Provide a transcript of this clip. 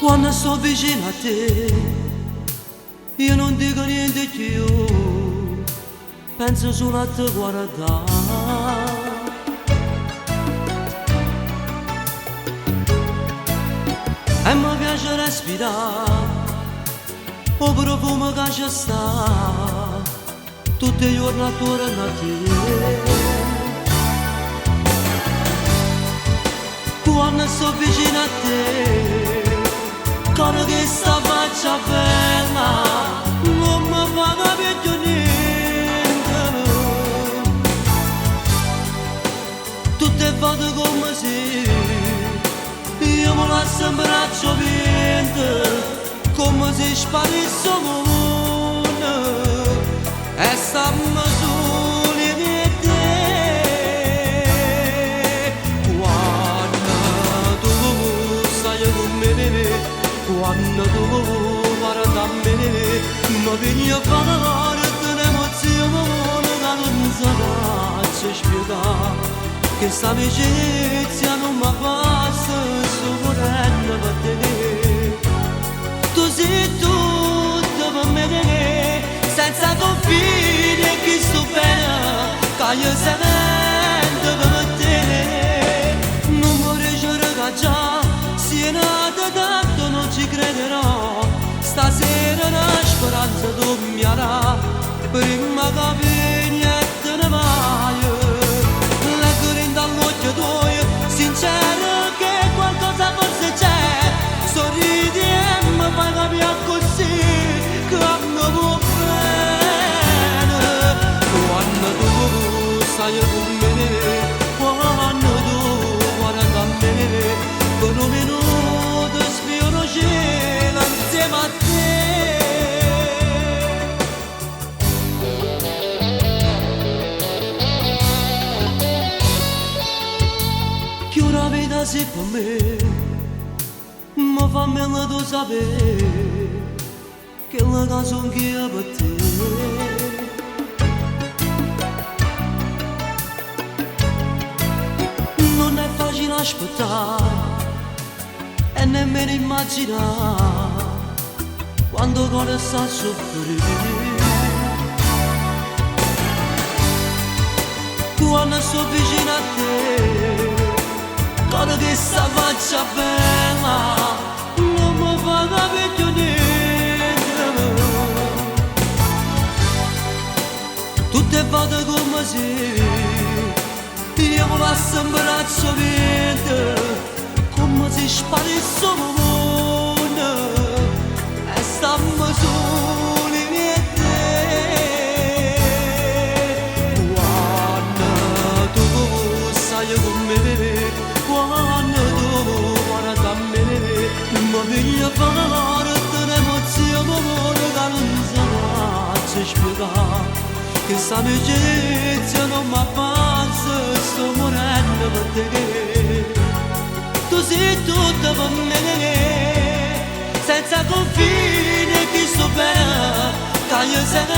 Quando sto vicino a te, io non dico niente più, penso solo a te guardare. E mi piace respirare, il profumo che ci sta, tutti i giorni attorno a te. Quando sto vicino a te, con che sta faccia bella, non mi fa capire più niente. Tutte volte come se io mi lascio in braccio vento, come se sparisse il mondo e stiamo soli di te. Quando tu stai con me, quando tu guardi a me, mi vieni a fare un'emozione che non so spiegare, che sta amicizia non mi passa sopravvento per te. Tu sei tutto per me, senza confini e chi sto bene, che io sento per te. Non vorrei giurare già, se nata tanto non ci crederò, stasera una speranza dominierà, prima che vieni e te ne vai. Leggo dall'occhio tuo, sincero che qualcosa forse c'è, sorridi e mi fai capire così che mi vuoi bene. Quando tu stai con me, quando tu guardi a me, per un minuto sfioro il cielo insieme a te. Che una vita sei per me, ma fammela tu sapere che la canzone che io per te. Non è facile aspettare e nemmeno immaginare quando il cuore sta a soffrire. Quando sto vicino a te, con che sta faccia bella, non mi fa capire più niente. Tutte volte come se io mi lascio in braccio vento, come se sparisse il mondo e stiamo soli di te. Quando tu stai con me, quando tu guardi a me, mi vieni a fare un'emozione che non so spiegare, che sta amicizia non mi passa, sto morendo per te. Tu sei tutto per me, senza confini chi sto bene, che io sento